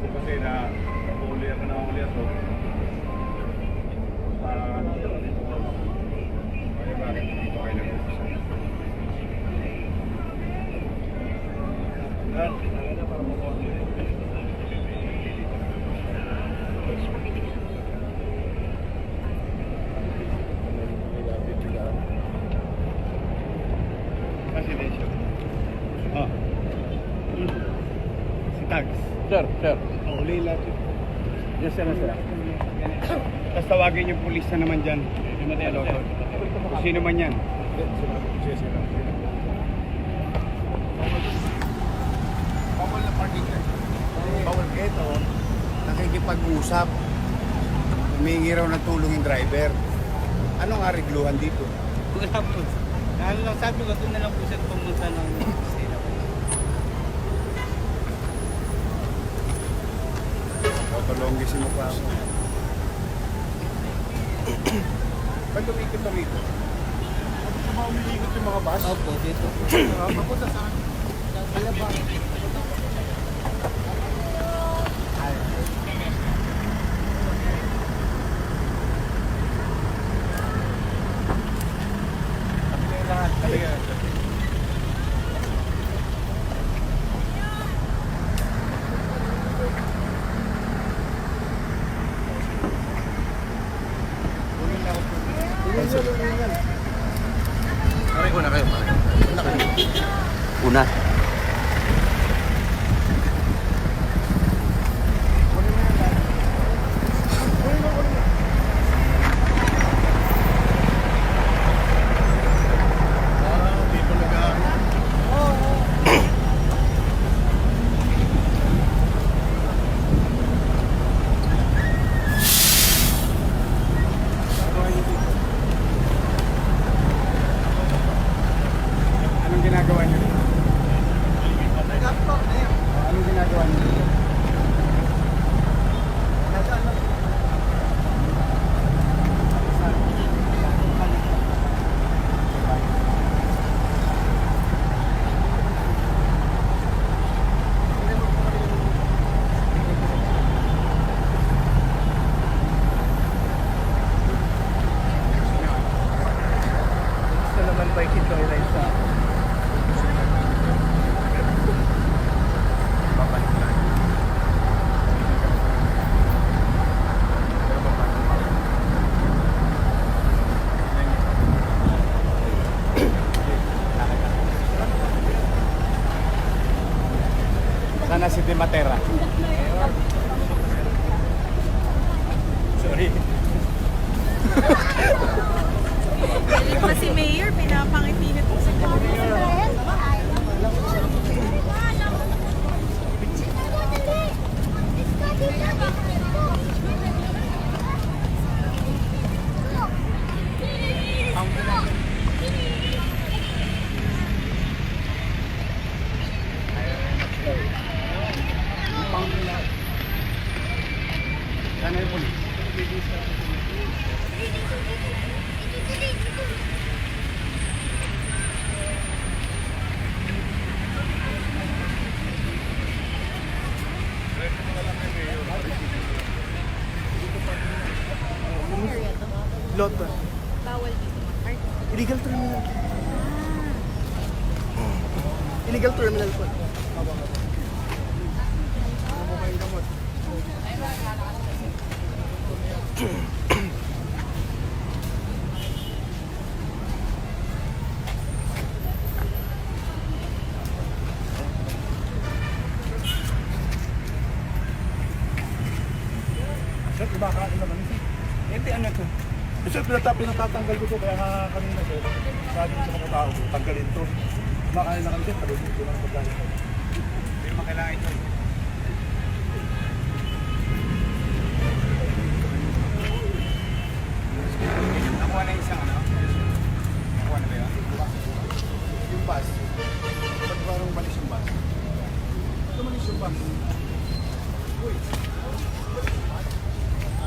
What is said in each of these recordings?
Kasi na huli ako na huli ako. Ay, bakit dito kayo nag-uusap? Para makuha. Residential. Oh. Si Tags. Sir, sir. Uli lahat yun. Yes, sir, sir. Tapos tawagin yung pulis na naman dyan. Hello, sir. Kung sino man yan. Bawal na parking guys. Bawal ito. Nakikipag-usap. Humingi raw ng tulong yung driver. Anong arigluhan dito? Wala po. Ano lang, sabi ko, doon na lang po siya pumunta ng sila. Otolonggisin mo pa ako. Ba't umikot rito? Bakit ba umiikot yung mga bus? Opo, dito po. Mapunta saan? Alabang. Una kayo, pare. Una. Anong ginagawa niyo? Anong ginagawa niyo? Gusto naman ba ikitoy sa Sana si Timatera. Sorry. Galing pa si Mayor, pinapangiti po sa camera. Sana yung pulis. lot ba? Bawal dito mag-park. Illegal terminal. Illegal terminal po. Sir, kumakain naman ito. Hindi, ano ito? Sir, pinatatanggal ko ito. Kaya nga kanina, sir, sabi ko sa mga tao, tanggalin ito. Kumakain na kami, sir. Talunin ko lang pagkain ito. Hindi naman kailangan ito. Nakuha na isang ano? Nakuha na ba yun? Yung bus. Ba't parang malis yung bus? Ito malis yung bus. Uy.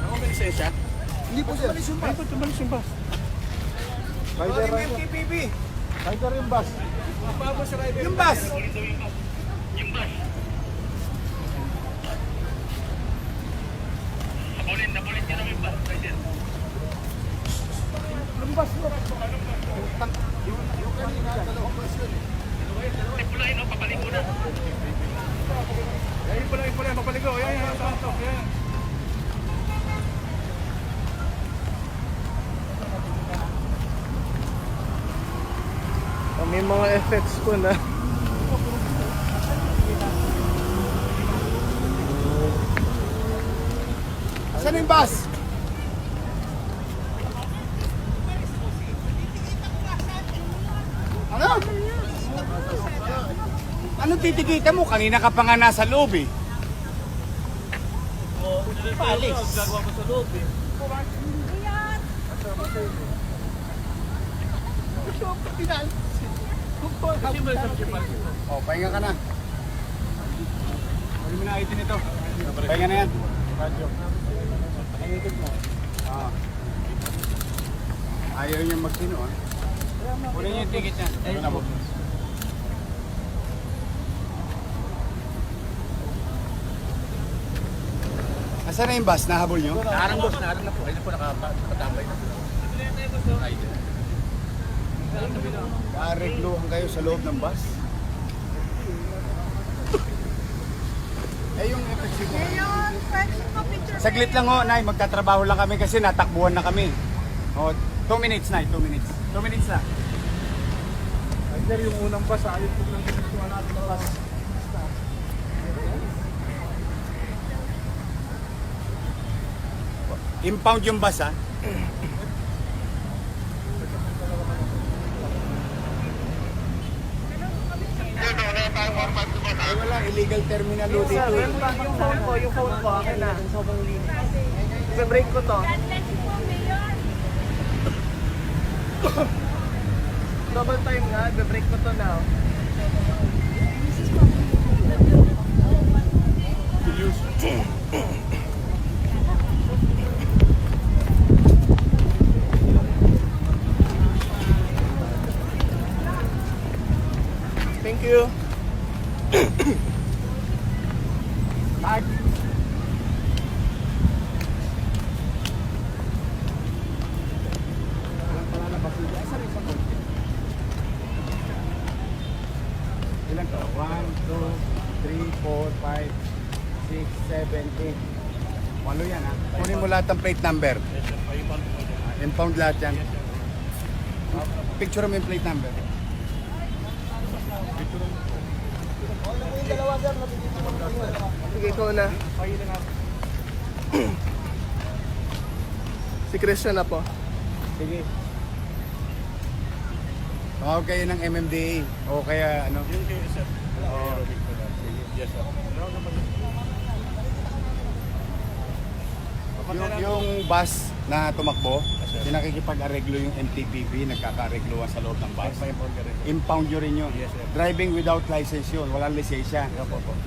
Ako may lisensya? Hindi po sir. Malis yung bus. Ay, ba't tumalis yung bus? Rider, rider. MTPB! Rider yung bus. Mapabos sa rider. Yung bus! May mga effects po na. Saan yung bus? Ano? Anong titikita mo? Kanina ka pa nga nasa loob eh. Palis. Gagawa ko sa loob eh. Oh, pahinga ka na. Huli mo na itin ito. Pahinga na yan. Pahingitin mo. Ah. Ayaw niya magsino ah. Kunin niyo yung ticket niya. Ayun na po. Asan na yung bus? Nahabol niyo? Naharang boss, naharang na po. Ayun na po, nakapatambay na po. Rider. Aregluhan kayo sa loob ng bus? Eh yung effective mo. Ngayon, question mo picture. Saglit lang ho, Nay. Magtatrabaho lang kami kasi natakbuhan na kami. O, 2 minutes, Nay. 2 minutes. 2 minutes lang. Ay, sir, yung unang bus, ayun po lang ginagawa natin ng bus. Impound yung bus, ha? Ay, wala. Illegal terminal ho dito. eh. Yung phone ko, akin na. Sobrang linis. Ibe-break ko to. Double time nga, ibe-break ko to now. Thank you. Tag. Ilan to? 1, 2, 3, 4, 5, 6, 7, 8. Walo yan ha. Kunin mo lahat ng plate number. Impound lahat yan. Picture mo yung plate number. Sige, ikaw na. Si Christian na po. Sige. Tawag kayo ng MMDA o kaya ano? Yung kayo, sir. Oo. Yes, sir. Yung bus na tumakbo, yung nakikipag-areglo yung MTPB, nagkaka-aregluhan sa loob ng bus. Impound nyo rin yun. Yes, sir. Driving without license yun, walang lisensya.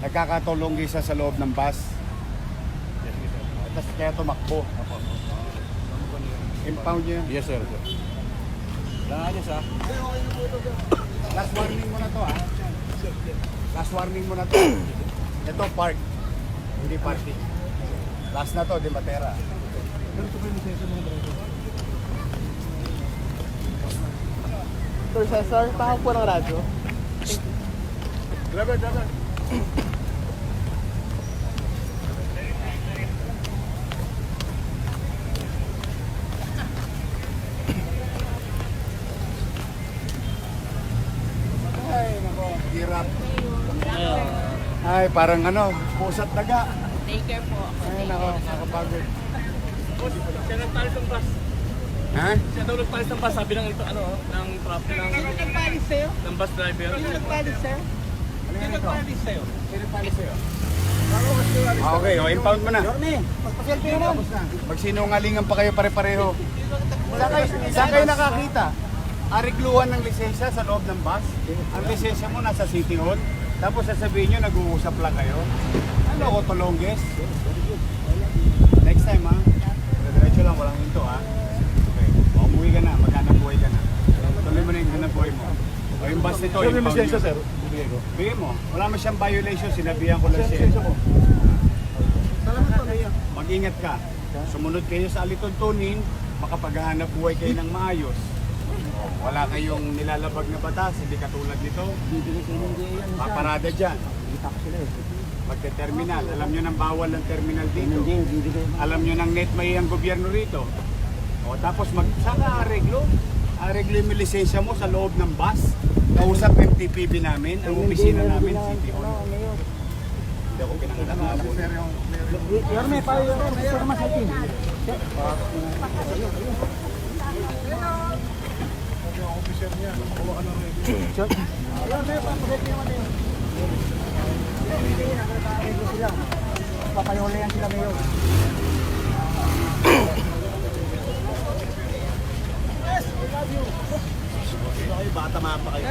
Nagkakatulong sa loob ng bus. Tapos kaya tumakbo. Impound nyo yun. Yes, sir. Langanyos, ha? Last warning mo na to ah. Last warning mo na to. Ito park. Hindi parking. Last na to, di matera. Sir Cesar, pakak po ng radyo. Driver. Ay, nako, hirap. Ay, parang ano, pusat daga. Take care po. Ay, nako, nakapagod. Siya nagpalis ng bus. Ha? Siya daw nagpalis ng bus. Sabi ng ito, ano, ng traffic Nagpalis sa'yo? ng bus driver. Nagpalis sa'yo? Ano ito? sa'yo? Sino pali sa'yo? Okay, o impound mo na. Tapos na. Magsinungalingan pa kayo pare-pareho. Saan kayo nakakita? Arigluhan ng lisensya sa loob ng bus. Ang lisensya mo nasa City Hall. Tapos sasabihin nyo, nag-uusap lang kayo. Ano ko to longest? Next time ha. Diretso lang, walang hinto ha. Okay, umuwi ka na, maghanap buhay ka na. Tuloy mo na yung hanap buhay mo. O yung bus nito, Sir, yung impound lisensya, nyo. sir. Bibigay ko. Bigyan mo. Wala mo siyang violation, sinabihan ko lang siya. Lisensya mo. Salamat pa kayo. Mag-ingat ka. Sumunod kayo sa alituntunin, makapaghahanap buhay kayo ng maayos. Wala kayong nilalabag na batas, hindi katulad nito. Paparada dyan. Magte-terminal. Alam nyo nang bawal ng terminal dito. Alam nyo nang net may ang gobyerno rito. O tapos saan ka areglo? Areglo yung lisensya mo sa loob ng bus. kausap MTPB namin, ang opisina namin, City Hall. Hindi ako pinanganak po. Yorme, pa yung pirma sa atin. Yung officer niya, makuha ka ng review. Yorme, papaselfie naman din. Sila. Papayolayan sila ngayon. Bata mapa kayo.